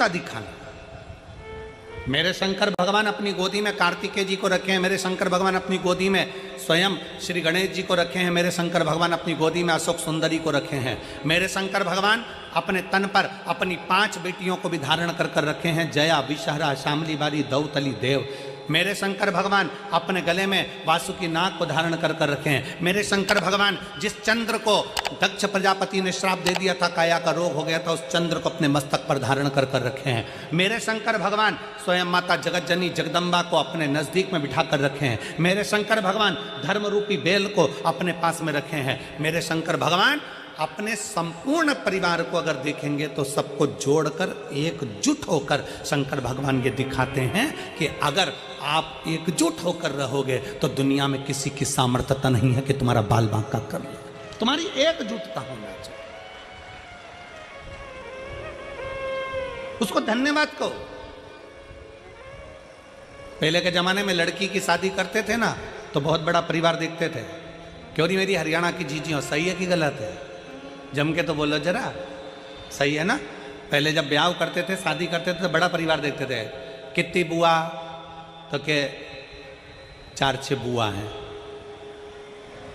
एकजुटता दिखाना। मेरे शंकर भगवान अपनी गोदी में कार्तिकेय जी को रखे हैं, मेरे शंकर भगवान अपनी गोदी में स्वयं श्री गणेश जी को रखे हैं, मेरे शंकर भगवान अपनी गोदी में अशोक सुंदरी को रखे हैं, मेरे शंकर भगवान अपने तन पर अपनी 5 बेटियों को भी धारण कर कर रखे हैं, जया, विषहरा, शामली बारी, दौतली, देव। मेरे शंकर भगवान अपने गले में वासुकी नाग को धारण कर कर रखे हैं। मेरे शंकर भगवान जिस चंद्र को दक्ष प्रजापति ने श्राप दे दिया था, काया का रोग हो गया था, उस चंद्र को अपने मस्तक पर धारण कर कर रखे हैं। मेरे शंकर भगवान स्वयं माता जगतजनी जगदम्बा को अपने नजदीक में बिठा कर रखे हैं। मेरे शंकर भगवान धर्म रूपी बेल को अपने पास में रखे हैं। मेरे शंकर भगवान अपने संपूर्ण परिवार को अगर देखेंगे तो सबको जोड़कर एकजुट होकर शंकर भगवान ये दिखाते हैं कि अगर आप एकजुट होकर रहोगे तो दुनिया में किसी की सामर्थ्यता नहीं है कि तुम्हारा बाल बांका कर ले। तुम्हारी एकजुटता होना चाहिए। उसको धन्यवाद कहो। पहले के जमाने में लड़की की शादी करते थे ना तो बहुत बड़ा परिवार देखते थे। क्यों नहीं मेरी हरियाणा की जीजियों, सही है कि गलत है? जम के तो बोलो जरा, सही है ना? पहले जब ब्याह करते थे, शादी करते थे तो बड़ा परिवार देखते थे। कितनी बुआ? तो के 4-6 बुआ हैं।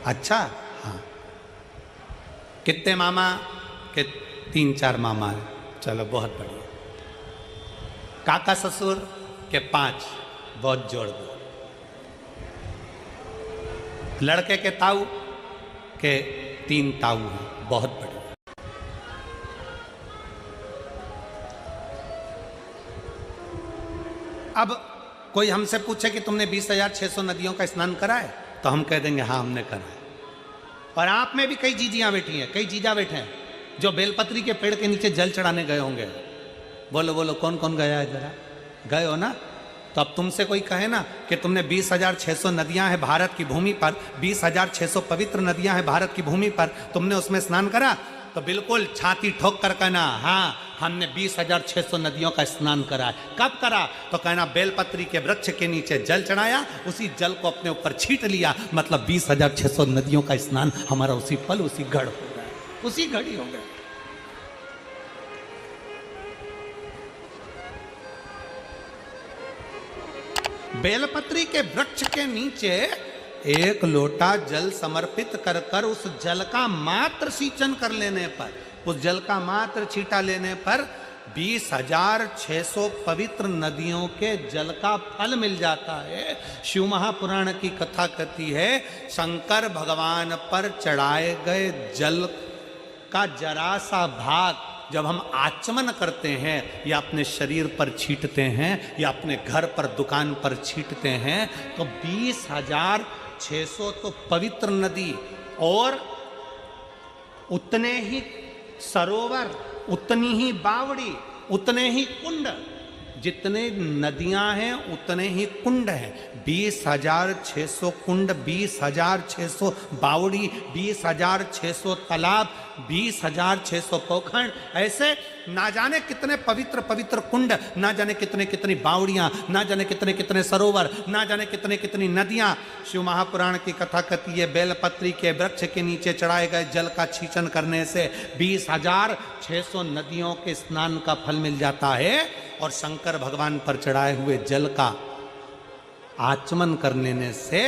अच्छा, हाँ। कितने मामा? के 3-4 मामा हैं। चलो बहुत बढ़िया। काका ससुर? के 5, बहुत जोड़ दो। लड़के के ताऊ? के 3 ताऊ हैं, बहुत बढ़िया। अब कोई हमसे पूछे कि तुमने 20,600 नदियों का स्नान करा है, तो हम कह देंगे हाँ हमने करा है। और आप में भी कई जीजियां बैठी हैं, कई जीजा बैठे हैं जो बेलपत्री के पेड़ के नीचे जल चढ़ाने गए होंगे। बोलो बोलो कौन कौन गया है? जरा गए हो ना? तो अब तुमसे कोई कहे ना कि तुमने 20,600 नदियां हैं भारत की भूमि पर, 20,600 पवित्र नदियां हैं भारत की भूमि पर, तुमने उसमें स्नान करा? तो बिल्कुल छाती ठोक कर कहना हाँ हमने 20,600 नदियों का स्नान करा है। कब करा? तो कहना बेलपत्री के वृक्ष के नीचे जल चढ़ाया, उसी जल को अपने ऊपर छीट लिया, मतलब 20,600 नदियों का स्नान हमारा उसी पल उसी घड़ हो गया, उसी घड़ी हो गया। बेलपत्री के वृक्ष के नीचे 1 लोटा जल समर्पित कर कर उस जल का मात्र सिंचन कर लेने पर, उस जल का मात्र छींटा लेने पर 20,600 पवित्र नदियों के जल का फल मिल जाता है। शिव महापुराण की कथा कहती है शंकर भगवान पर चढ़ाए गए जल का जरा सा भाग जब हम आचमन करते हैं या अपने शरीर पर छींटते हैं या अपने घर पर दुकान पर छींटते हैं तो 20,600 तो पवित्र नदी और उतने ही सरोवर, उतनी ही बावड़ी, उतने ही कुंड, जितने नदियां हैं उतने ही कुंड हैं। 20,600 कुंड, 20,600 बावड़ी, 20,600 तालाब, 20,600 पोखर, ऐसे ना जाने कितने पवित्र पवित्र कुंड, ना जाने कितने कितनी बावड़ियां, ना जाने कितने कितने सरोवर, ना जाने कितने कितनी नदियां। शिव महापुराण की कथा कहती है बेलपत्री के वृक्ष के नीचे चढ़ाए गए जल का छींचन करने से 20,600 नदियों के स्नान का फल मिल जाता है और शंकर भगवान पर चढ़ाए हुए जल का आचमन कर लेने से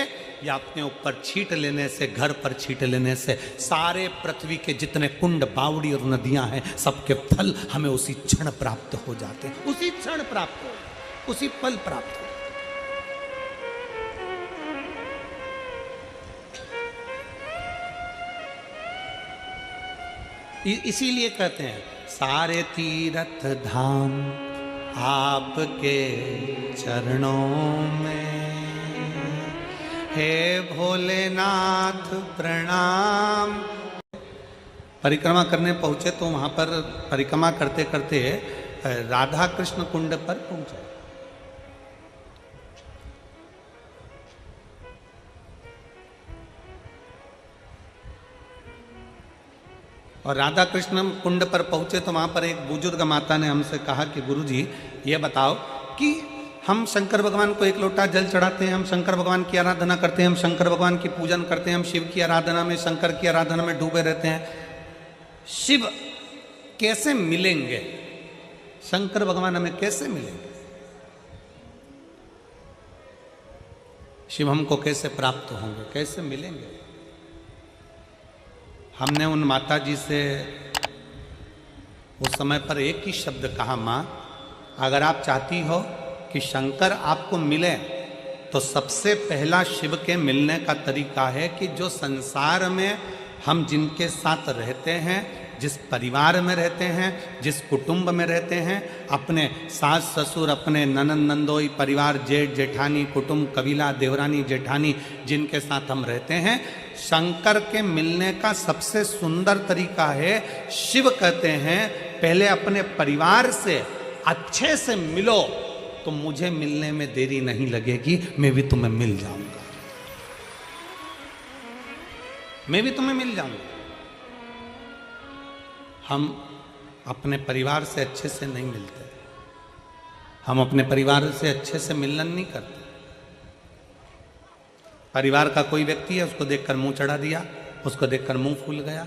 या अपने ऊपर छींट लेने से, घर पर छींट लेने से सारे पृथ्वी के जितने कुंड, बावड़ी और नदियां हैं सबके फल हमें उसी क्षण प्राप्त हो जाते हैं, उसी क्षण प्राप्त हो, उसी पल प्राप्त हो। इसीलिए कहते हैं सारे तीर्थ धाम आपके चरणों में, हे भोलेनाथ प्रणाम। परिक्रमा करने पहुंचे तो वहां पर परिक्रमा करते करते राधा कृष्ण कुंड पर पहुंचे। और राधा कृष्ण कुंड पर पहुंचे तो वहां पर एक बुजुर्ग माता ने हमसे कहा कि गुरुजी ये बताओ कि हम शंकर भगवान को 1 लोटा जल चढ़ाते हैं, हम शंकर भगवान की आराधना करते हैं, हम शंकर भगवान की पूजन करते हैं, हम शिव की आराधना में, शंकर की आराधना में डूबे रहते हैं, शिव कैसे मिलेंगे? शंकर भगवान हमें कैसे मिलेंगे? शिव हमको कैसे प्राप्त होंगे, कैसे मिलेंगे? हमने उन माता जी से उस समय पर एक ही शब्द कहा, माँ अगर आप चाहती हो कि शंकर आपको मिले तो सबसे पहला शिव के मिलने का तरीका है कि जो संसार में हम जिनके साथ रहते हैं, जिस परिवार में रहते हैं, जिस कुटुंब में रहते हैं, अपने सास ससुर, अपने ननंद नंदोई, परिवार, जेठ जेठानी, कुटुंब, कबीला, देवरानी जेठानी, जिनके साथ हम रहते हैं, शंकर के मिलने का सबसे सुंदर तरीका है, शिव कहते हैं पहले अपने परिवार से अच्छे से मिलो तो मुझे मिलने में देरी नहीं लगेगी, मैं भी तुम्हें मिल जाऊंगा, मैं भी तुम्हें मिल जाऊंगा। हम अपने परिवार से अच्छे से नहीं मिलते, हम अपने परिवार से अच्छे से मिलन नहीं करते। परिवार का कोई व्यक्ति है, उसको देखकर मुंह चढ़ा दिया, उसको देखकर मुंह फूल गया।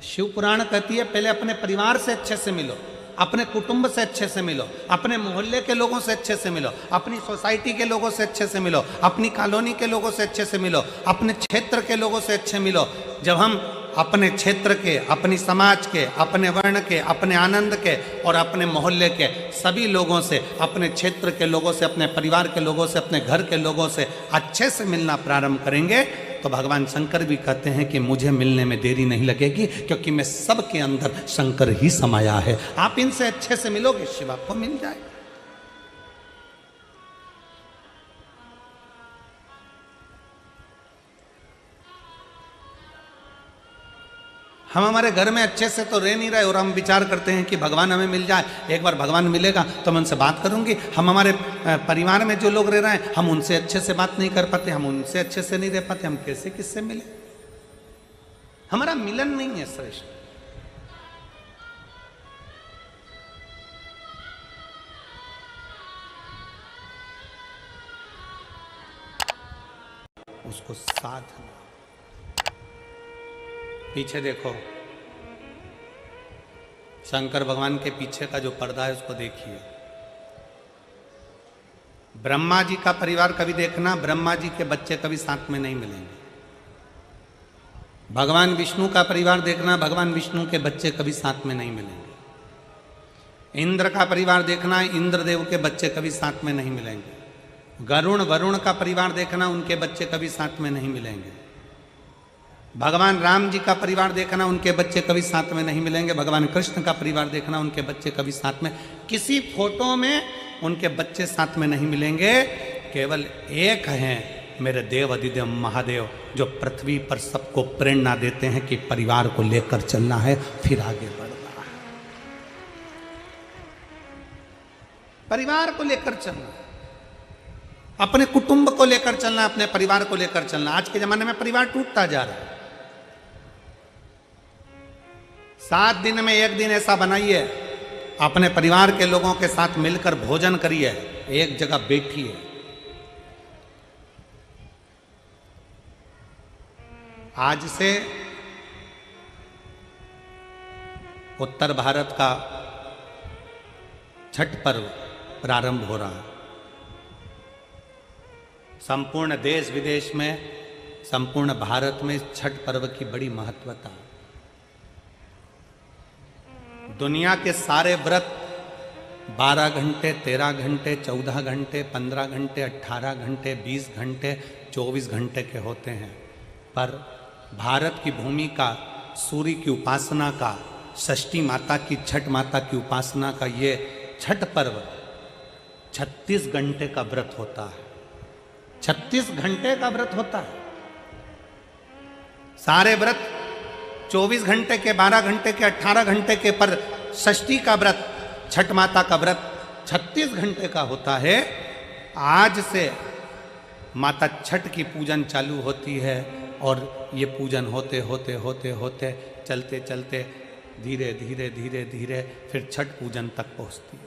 शिव पुराण कहती है पहले अपने परिवार से अच्छे से मिलो, अपने कुटुंब से अच्छे से मिलो, अपने मोहल्ले के लोगों से अच्छे से मिलो, अपनी सोसाइटी के लोगों से अच्छे से मिलो, अपनी कॉलोनी के लोगों से अच्छे से मिलो, अपने क्षेत्र के लोगों से अच्छे मिलो। जब हम अपने क्षेत्र के, अपनी समाज के, अपने वर्ण के, अपने आनंद के और अपने मोहल्ले के सभी लोगों से, अपने क्षेत्र के लोगों से, अपने परिवार के लोगों से, अपने घर के लोगों से अच्छे से मिलना प्रारंभ करेंगे तो भगवान शंकर भी कहते हैं कि मुझे मिलने में देरी नहीं लगेगी, क्योंकि मैं सबके अंदर शंकर ही समाया है। आप इनसे अच्छे से मिलोगे, शिव आपको मिल जाए। हम हमारे घर में अच्छे से तो रह नहीं रहे और हम विचार करते हैं कि भगवान हमें मिल जाए, एक बार भगवान मिलेगा तो मैं उनसे बात करूंगी। हम हमारे परिवार में जो लोग रह रहे हैं, हम उनसे अच्छे से बात नहीं कर पाते, हम उनसे अच्छे से नहीं रह पाते, हम कैसे किससे मिले? हमारा मिलन नहीं है श्रेष्ठ। उसको साधना। पीछे देखो, शंकर भगवान के पीछे का जो पर्दा है उसको देखिए। ब्रह्मा जी का परिवार कभी देखना, ब्रह्मा जी के बच्चे कभी साथ में नहीं मिलेंगे। भगवान विष्णु का परिवार देखना, भगवान विष्णु के बच्चे कभी साथ में नहीं मिलेंगे। इंद्र का परिवार देखना, इंद्रदेव के बच्चे कभी साथ में नहीं मिलेंगे। गरुण, वरुण का परिवार देखना, उनके बच्चे कभी साथ में नहीं मिलेंगे। भगवान राम जी का परिवार देखना, उनके बच्चे कभी साथ में नहीं मिलेंगे। भगवान कृष्ण का परिवार देखना, उनके बच्चे कभी साथ में, किसी फोटो में उनके बच्चे साथ में नहीं मिलेंगे। केवल एक हैं मेरे देव अधिदेव महादेव, जो पृथ्वी पर सबको प्रेरणा देते हैं कि परिवार को लेकर चलना है, फिर आगे बढ़ना है, परिवार को लेकर चलना है, अपने कुटुंब को लेकर चलना, अपने परिवार को लेकर चलना। आज के जमाने में परिवार टूटता जा रहा है। 7 दिन में एक दिन ऐसा बनाइए, अपने परिवार के लोगों के साथ मिलकर भोजन करिए, एक जगह बैठिए। आज से उत्तर भारत का छठ पर्व प्रारंभ हो रहा है। संपूर्ण देश विदेश में, संपूर्ण भारत में छठ पर्व की बड़ी महत्वता है। दुनिया के सारे व्रत 12 घंटे, 13 घंटे, 14 घंटे, 15 घंटे, 18 घंटे, 20 घंटे, 24 घंटे के होते हैं, पर भारत की भूमि का, सूर्य की उपासना का, षष्ठी माता की, छठ माता की उपासना का ये छठ पर्व 36 घंटे का व्रत होता है। 36 घंटे का व्रत होता है। सारे व्रत 24 घंटे के, 12 घंटे के, 18 घंटे के, पर षष्ठी का व्रत, छठ माता का व्रत 36 घंटे का होता है। आज से माता छठ की पूजन चालू होती है और ये पूजन होते होते होते होते चलते चलते धीरे धीरे धीरे धीरे फिर छठ पूजन तक पहुँचती है।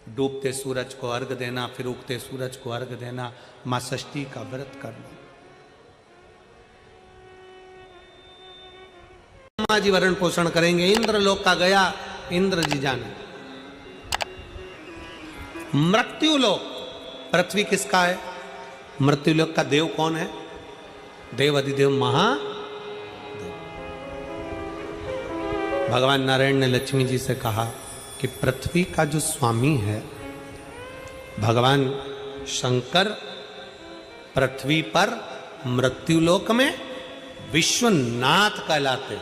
डूबते सूरज को अर्घ देना, फिर उगते सूरज को अर्घ देना, माँ षष्ठी का व्रत करना। ब्रह्मा जी भरण पोषण करेंगे, इंद्र लोक का गया इंद्र जी जाने। मृत्युलोक, पृथ्वी किसका है? मृत्युलोक का देव कौन है? देव अधिदेव महादेव। भगवान नारायण ने लक्ष्मी जी से कहा कि पृथ्वी का जो स्वामी है भगवान शंकर, पृथ्वी पर मृत्युलोक में विश्वनाथ कहलाते।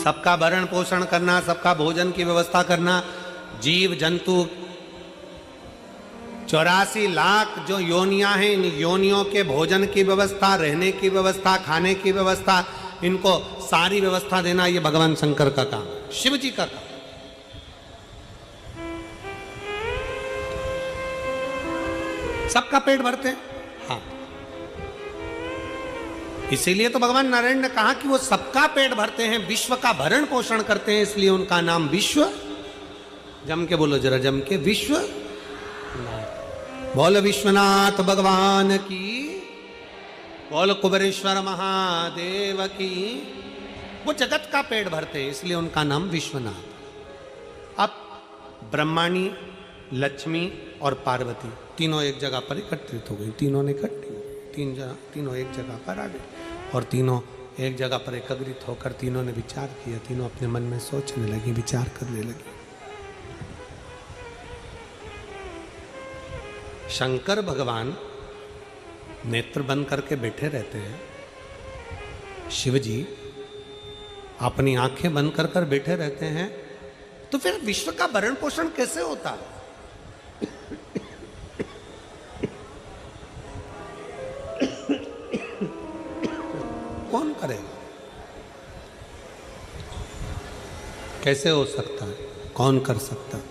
सबका भरण पोषण करना, सबका भोजन की व्यवस्था करना, जीव जंतु 84 लाख जो योनियां हैं, इन योनियों के भोजन की व्यवस्था, रहने की व्यवस्था, खाने की व्यवस्था, इनको सारी व्यवस्था देना ये भगवान शंकर का काम, शिव जी का काम। सबका पेट भरते हैं, हाँ। इसीलिए तो भगवान नारायण ने कहा कि वो सबका पेट भरते हैं, विश्व का भरण पोषण करते हैं, इसलिए उनका नाम विश्व। जम के बोलो जरा, जम के, विश्व। बोल विश्वनाथ भगवान की, बोल कुबेरेश्वर महादेव की। वो जगत का पेट भरते हैं, इसलिए उनका नाम विश्वनाथ। अब ब्रह्माणी, लक्ष्मी और पार्वती तीनों एक जगह पर एकत्रित हो गई। तीनों ने इकट्ठी, तीनों एक जगह पर आ गए और तीनों एक जगह पर एकत्रित होकर तीनों ने विचार किया। तीनों अपने मन में सोचने लगी, विचार करने लगी। शंकर भगवान नेत्र बंद करके बैठे रहते हैं, शिव जी अपनी आंखें बंद कर कर बैठे रहते हैं, तो फिर विश्व का भरण पोषण कैसे होता है? कौन करेगा? कैसे हो सकता है? कौन कर सकता है?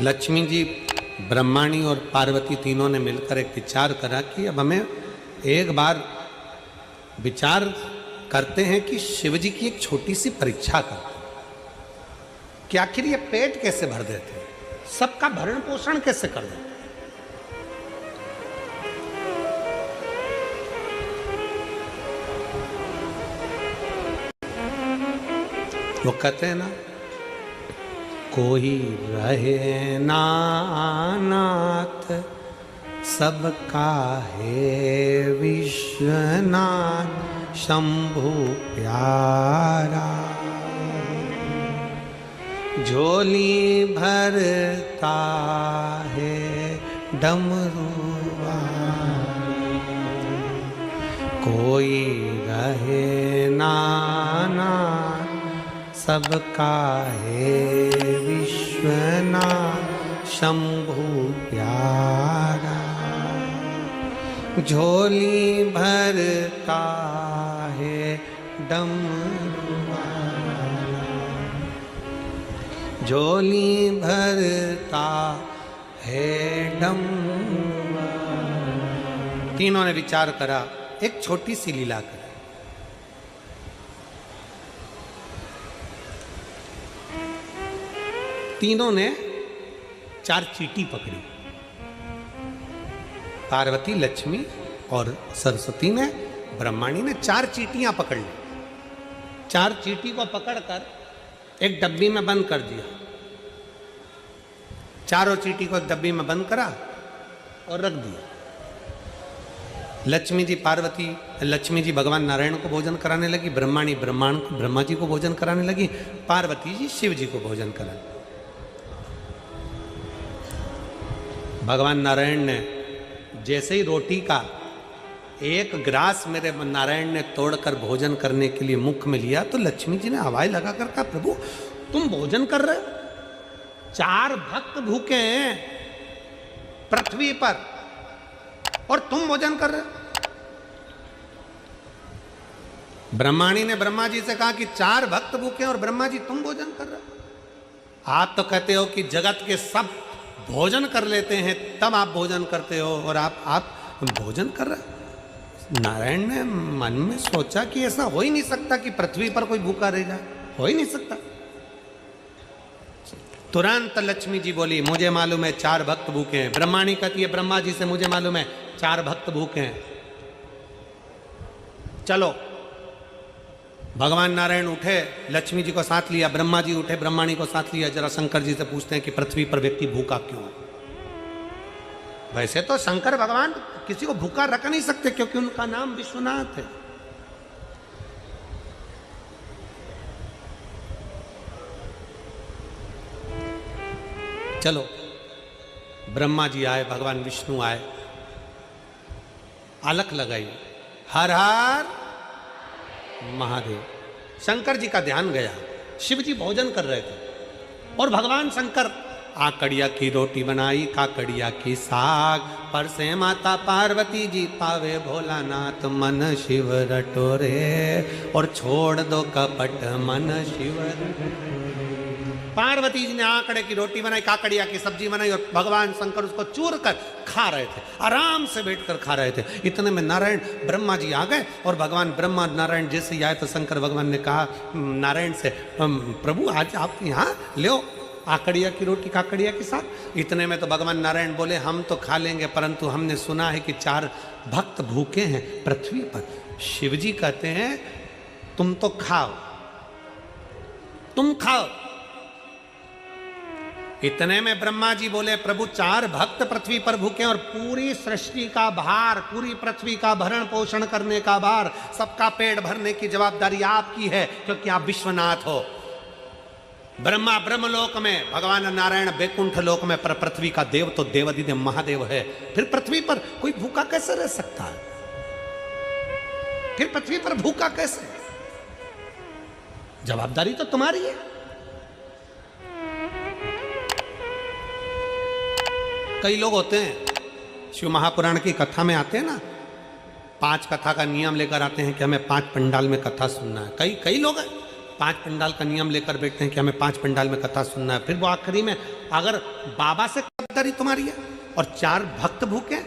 लक्ष्मी जी, ब्रह्माणी और पार्वती तीनों ने मिलकर एक विचार करा कि अब हमें एक बार विचार करते हैं कि शिव जी की एक छोटी सी परीक्षा करते हैं कि आखिर ये पेट कैसे भर देते हैं, सबका भरण पोषण कैसे कर देते हैं। वो कहते हैं ना, कोई रहे ना नाथ सबका है विश्वनाथ शंभु प्यारा, झोली भरता है डमरुआ। कोई रहे ना नाथ सबका है विश्वनाथ शंभु प्यारा, झोली भरता है डमरुआ, झोली भरता है डमरुआ। तीनों ने विचार करा, एक छोटी सी लीला करी। तीनों ने 4 चींटी पकड़ी, पार्वती, लक्ष्मी और सरस्वती ने, ब्रह्माणी ने 4 चींटियां पकड़ ली। 4 चींटी को पकड़कर एक डब्बी में बंद कर दिया। चारों चींटी को एक डब्बी में बंद करा और रख दिया। लक्ष्मी जी भगवान नारायण को भोजन कराने लगी, ब्रह्माणी ब्रह्मा जी को भोजन कराने लगी, पार्वती जी शिव जी को भोजन कराने। भगवान नारायण ने जैसे ही रोटी का एक ग्रास मेरे नारायण ने तोड़कर भोजन करने के लिए मुख में लिया, तो लक्ष्मी जी ने आवाज लगाकर कहा, प्रभु तुम भोजन कर रहे हो? 4 भक्त भूखे हैं पृथ्वी पर और तुम भोजन कर रहे हो? ब्रह्माणी ने ब्रह्मा जी से कहा कि 4 भक्त भूखे हैं और ब्रह्मा जी तुम भोजन कर रहे हो? आप तो कहते हो कि जगत के सब भोजन कर लेते हैं तब आप भोजन करते हो और आप भोजन कर रहे हो। नारायण ने मन में सोचा कि ऐसा हो ही नहीं सकता कि पृथ्वी पर कोई भूखा रह जाए, हो ही नहीं सकता। तुरंत लक्ष्मी जी बोली, मुझे मालूम है 4 भक्त भूखे हैं। ब्रह्माणी कहती है ब्रह्मा जी से, मुझे मालूम है 4 भक्त भूखे हैं, चलो भगवान नारायण उठे, लक्ष्मी जी को साथ लिया, ब्रह्मा जी उठे, ब्रह्माणी को साथ लिया। जरा शंकर जी से पूछते हैं कि पृथ्वी पर व्यक्ति भूखा क्यों है। वैसे तो शंकर भगवान किसी को भूखा रख नहीं सकते क्योंकि उनका नाम विश्वनाथ है। चलो, ब्रह्मा जी आए, भगवान विष्णु आए, अलख लगाई, हर हर महादेव। शंकर जी का ध्यान गया, शिव जी भोजन कर रहे थे और भगवान शंकर आकड़िया की रोटी बनाई, काकड़िया की साग, पर से माता पार्वती जी पावे भोलानाथ, मन शिव रटोरे और छोड़ दो कपट मन शिव। पार्वती जी ने आकड़े की रोटी बनाई, काकड़िया की सब्जी बनाई और भगवान शंकर उसको चूर कर खा रहे थे, आराम से बैठकर खा रहे थे। इतने में नारायण ब्रह्मा जी आ गए और भगवान ब्रह्मा नारायण जैसे ही आए तो शंकर भगवान ने कहा नारायण से, प्रभु आज आप यहाँ ले आकड़िया की रोटी काकड़िया के साथ। इतने में तो भगवान नारायण बोले हम तो खा लेंगे, परंतु हमने सुना है कि 4 भक्त भूखे हैं पृथ्वी पर। शिव जी कहते हैं तुम तो खाओ, तुम खाओ। इतने में ब्रह्मा जी बोले प्रभु 4 भक्त पृथ्वी पर भूखे और पूरी सृष्टि का भार, पूरी पृथ्वी का भरण पोषण करने का भार, सबका पेट भरने की जवाबदारी आपकी है क्योंकि आप विश्वनाथ हो। ब्रह्मा ब्रह्मलोक में, भगवान नारायण बैकुंठ लोक में, पर पृथ्वी का देव तो देवाधिदेव महादेव है। फिर पृथ्वी पर कोई भूखा कैसे रह सकता है? फिर पृथ्वी पर भूखा कैसे? जवाबदारी तो तुम्हारी है। कई लोग होते हैं शिव महापुराण की कथा में आते हैं ना, 5 कथा का नियम लेकर आते हैं कि हमें 5 पंडाल में कथा सुनना है। कई लोग हैं 5 पंडाल का नियम लेकर बैठते हैं कि हमें 5 पंडाल में कथा सुनना है। फिर वो आखिरी में अगर बाबा से जवाबदारी तुम्हारी है और 4 भक्त भूखे।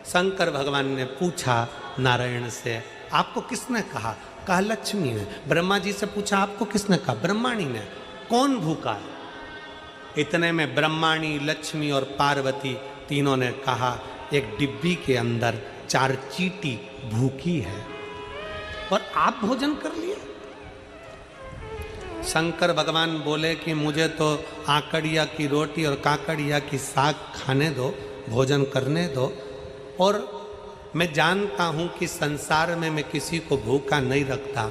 शंकर भगवान ने पूछा नारायण से आपको किसने कहा? कहा लक्ष्मी ने। ब्रह्मा जी से पूछा आपको किसने कहा? ब्रह्माणी ने। कौन भूखा है? इतने में ब्रह्माणी, लक्ष्मी और पार्वती तीनों ने कहा एक डिब्बी के अंदर 4 चींटी भूखी है और आप भोजन कर लिए। शंकर भगवान बोले कि मुझे तो आकड़िया की रोटी और काकड़िया की साग खाने दो, भोजन करने दो, और मैं जानता हूँ कि संसार में मैं किसी को भूखा नहीं रखता,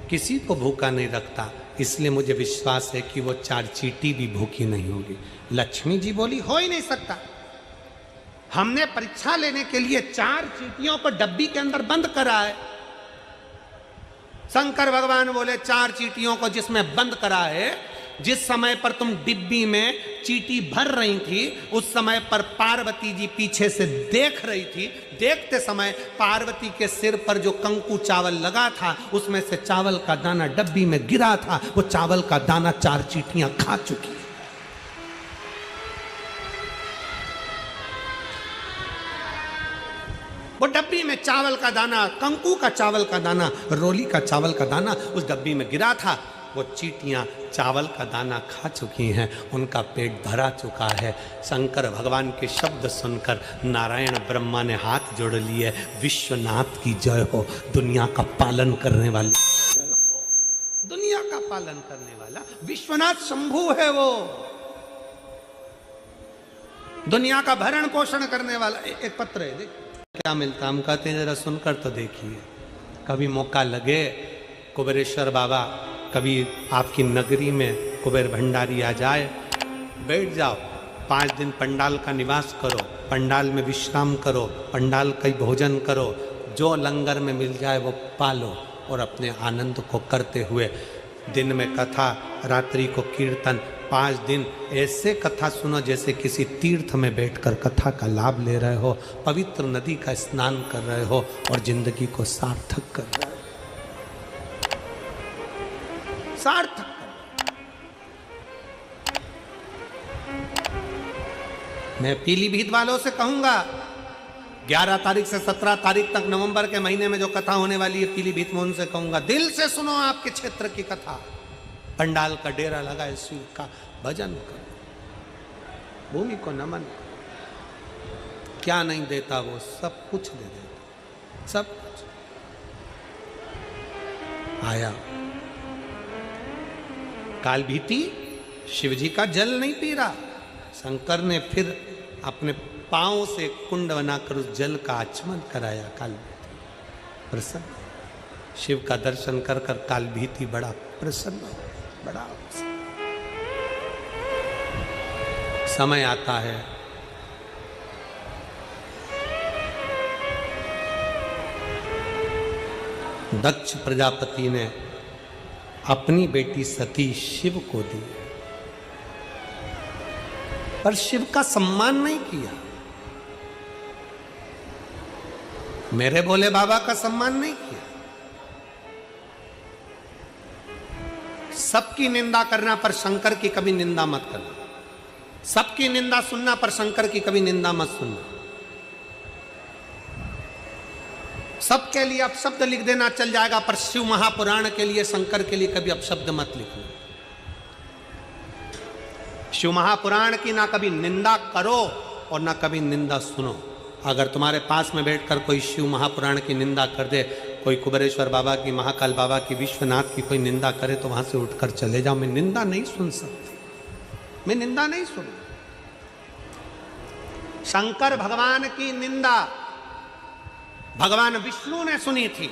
किसी को भूखा नहीं रखता, इसलिए मुझे विश्वास है कि वो 4 चींटी भी भूखी नहीं होगी। लक्ष्मी जी बोली हो ही नहीं सकता, हमने परीक्षा लेने के लिए 4 चींटियों को डब्बी के अंदर बंद करा है। शंकर भगवान बोले 4 चींटियों को जिसमें बंद करा है, जिस समय पर तुम डिब्बी में चींटी भर रही थी उस समय पर पार्वती जी पीछे से देख रही थी। देखते समय पार्वती के सिर पर जो कंकु चावल लगा था उसमें से चावल का दाना डब्बी में गिरा था। वो चावल का दाना 4 चींटियां खा चुकी। वो डब्बी में चावल का दाना, कंकु का चावल का दाना, रोली का चावल का दाना उस डब्बी में गिरा था। वो चींटियां चावल का दाना खा चुकी हैं, उनका पेट भरा चुका है। शंकर भगवान के शब्द सुनकर नारायण ब्रह्मा ने हाथ जोड़ लिए, विश्वनाथ की जय हो, दुनिया का पालन करने वाले, दुनिया का पालन करने वाला विश्वनाथ शंभु है। वो दुनिया का भरण पोषण करने वाला। एक पत्र है, देख क्या मिलता। हम कहते हैं जरा सुनकर तो देखिए। कभी मौका लगे कुबेरेश्वर बाबा, कभी आपकी नगरी में कुबेर भंडारी आ जाए, बैठ जाओ, 5 दिन पंडाल का निवास करो, पंडाल में विश्राम करो, पंडाल का भोजन करो, जो लंगर में मिल जाए वो पालो और अपने आनंद को करते हुए दिन में कथा, रात्रि को कीर्तन, 5 दिन ऐसे कथा सुनो जैसे किसी तीर्थ में बैठकर कथा का लाभ ले रहे हो, पवित्र नदी का स्नान कर रहे हो और जिंदगी को सार्थक कर रहे हो। सार्थक। मैं पीलीभीत वालों से कहूंगा 11 तारीख से 17 तारीख तक नवंबर के महीने में जो कथा होने वाली है पीलीभीत में, उनसे कहूंगा दिल से सुनो आपके क्षेत्र की कथा। पंडाल का डेरा लगाए, शिव का भजन करो, भूमि को नमन करो। क्या नहीं देता वो सब कुछ दे देता, सब कुछ। आया। काल भीति शिव जी का जल नहीं पी रहा। शंकर ने फिर अपने पांव से कुंड बनाकर उस जल का आचमन कराया। काल भीति प्रसन्न, शिव का दर्शन कर कर काल भीति बड़ा प्रसन्न, बड़ा प्रसन्न। समय आता है दक्ष प्रजापति ने अपनी बेटी सती शिव को दी, पर शिव का सम्मान नहीं किया। मेरे भोले बाबा का सम्मान नहीं किया। सबकी निंदा करना पर शंकर की कभी निंदा मत करना। सबकी निंदा सुनना पर शंकर की कभी निंदा मत सुनना। सबके लिए अपशब्द लिख देना चल जाएगा, पर शिव महापुराण के लिए, शंकर के लिए कभी अपशब्द मत लिखना। शिव महापुराण की ना कभी निंदा करो और ना कभी निंदा सुनो। अगर तुम्हारे पास में बैठकर कोई शिव महापुराण की निंदा कर दे, कोई कुबेरेश्वर बाबा की, महाकाल बाबा की, विश्वनाथ की कोई निंदा करे, तो वहां से उठकर चले जाओ। मैं निंदा नहीं सुन सकता, मैं निंदा नहीं सुन। शंकर भगवान की निंदा भगवान विष्णु ने सुनी थी।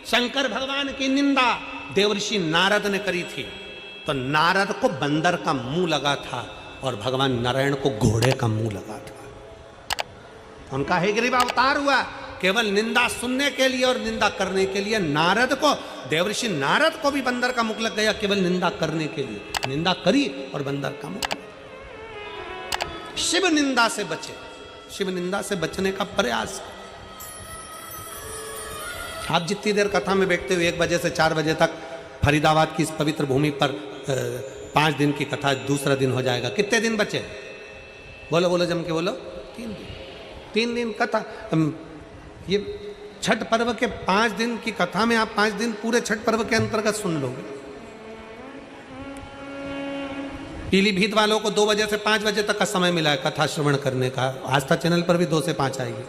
शंकर भगवान की निंदा देवर्षि नारद ने करी थी। तो नारद को बंदर का मुंह लगा था और भगवान नारायण को घोड़े का मुंह लगा था। उनका हेग्रीव अवतार हुआ केवल निंदा सुनने के लिए और निंदा करने के लिए। नारद को, देवर्षि नारद को भी बंदर का मुख लग गया केवल निंदा करने के लिए। निंदा करी और बंदर का मुख। शिव निंदा से बचे, शिव निंदा से बचने का प्रयास। आप जितनी देर कथा में बैठते हो, 1 बजे से 4 बजे तक फरीदाबाद की इस पवित्र भूमि पर 5 दिन की कथा, दूसरा दिन हो जाएगा। कितने दिन बचे? बोलो बोलो, जम के बोलो। 3 दिन। 3 दिन कथा। ये छठ पर्व के 5 दिन की कथा में आप 5 दिन पूरे छठ पर्व के अंतर्गत सुन लोगे। पीलीभीत वालों को 2 बजे से 5 बजे तक का समय मिला है कथा श्रवण करने का। आस्था चैनल पर भी 2 से 5 आएगी।